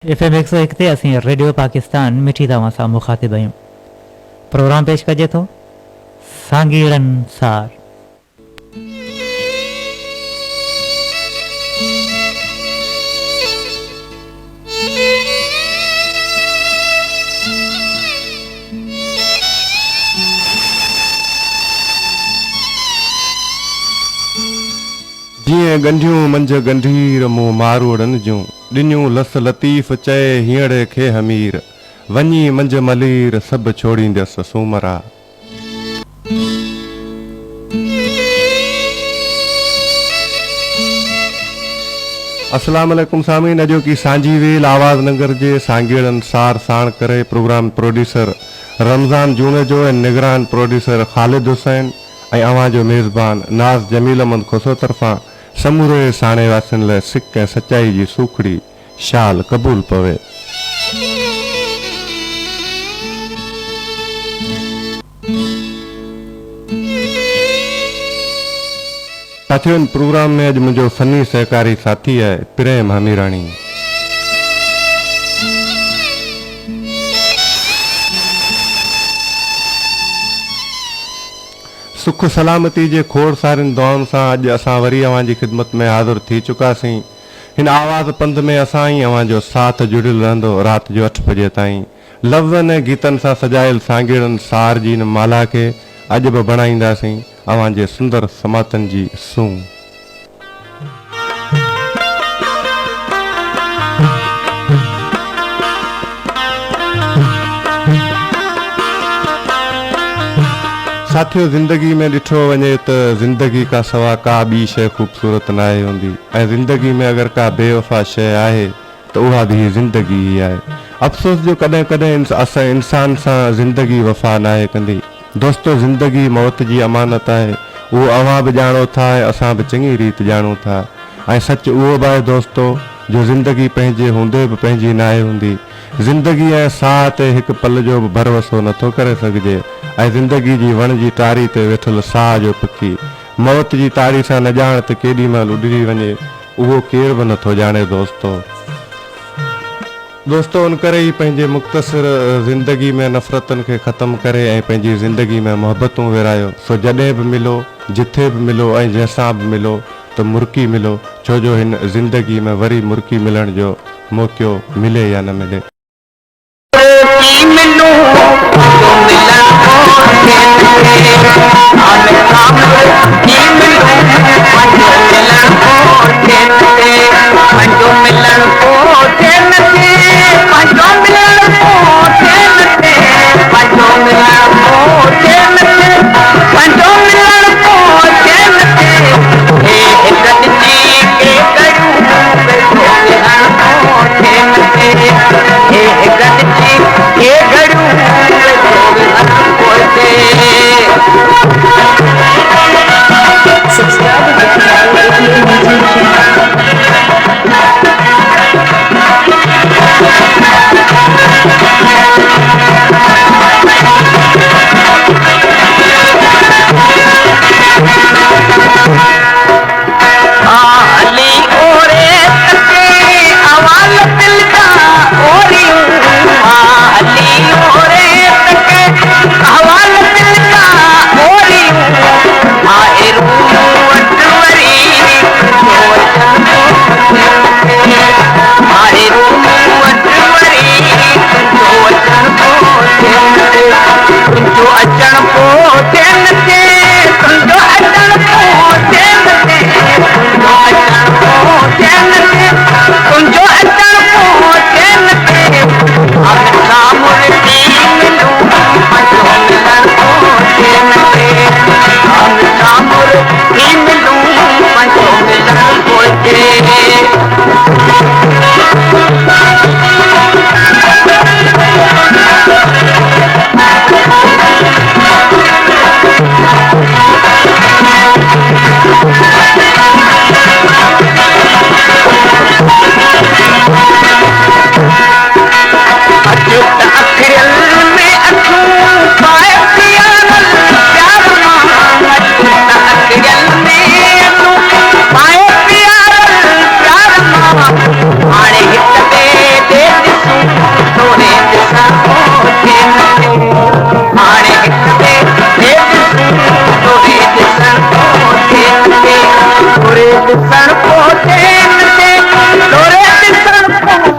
FM 101 ते असीं radio Pakistan मिठी तव्हां सां मुखातिब आहियूं। प्रोग्राम पेश कजे थो सांगीड़न सार। जीअं गंढियूं मंझ गंढीर मूं मारोड़नि जूं ॾिनियूं लस लतीफ़ चए हींअर खे हमीर वञी मंझ मलीर सभु छोड़ींदसि सूमरा। अस्सलाम वालेकुम सामीन। अॼोकी सांझी वेल आवाज़ नगर जे सांगीड़नि सार साण करे प्रोग्राम प्रोड्यूसर रमज़ान जूने जो ऐं निगरान प्रोड्यूसर ख़ालिद हुसैन ऐं अवां जो मेज़बान नाज़ जमील अहमद खोसो तरफ़ां समूरे साणे वासियुनि लाइ सिक ऐं सचाई जी सूखड़ी शाल क़बूल पवे। साथियों, इन प्रोग्राम में अॼु मुंहिंजो फनी सहकारी साथी है प्रेम हमीराणी। सुख सलामती जे खोड़ सारिन दुआउनि सां अॼु असां वरी अवां जी ख़िदमत में हाज़िर थी चुकासीं। हिन आवाज़ पंध में असां ई अवां जो साथ जुड़ियल रहंदो राति जो 8 बजे ताईं। लफ़्ज़नि ऐं गीतनि सां सजायल सांगीड़नि सार जी इन माला खे अॼु बि बणाईंदासीं अवां जे सुंदर समातनि जी सूं। साथियों, ज़िंदगी में ॾिठो वञे त ज़िंदगी का सवा का ॿी शइ ख़ूबसूरत न आहे हूंदी ऐं ज़िंदगी में अगरि का बेवफ़ा शइ आहे त उहा बि ज़िंदगी ई आहे। अफ़सोस जो कॾहिं कॾहिं असां इंसान सां ज़िंदगी वफ़ा न आहे कंदी। दोस्तो, ज़िंदगी मौत जी अमानत आहे। उहो अवां बि ॼाणो था ऐं असां बि चङी रीति ॼाणूं था। ऐं सच उहो बि आहे दोस्तो जो ज़िंदगी पंहिंजे हूंदे बि पंहिंजी न आहे हूंदी। ज़िंदगी ऐं साह ते हिकु पल जो बि भरोसो नथो करे सघिजे ऐं ज़िंदगी जी वण जी टारी ते वेठल साह जो पखी मौत जी तारी सां न ॼाण त केॾी महिल उॾरी वञे उहो केर बि नथो ॼाणे। दोस्तो उन करे ई पंहिंजे मुख़्तसिर ज़िंदगी में नफ़रतनि खे ख़तमु करे ऐं पंहिंजी ज़िंदगी में मोहबतूं विरायो। सो जॾहिं बि मिलो, जिथे बि मिलो ऐं जंहिंसां बि मिलो त मुर्की मिलो, छो जो हिन ज़िंदगी में वरी मुर्की मिलण जो मौक़ो मिले या न मिले।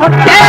Okay.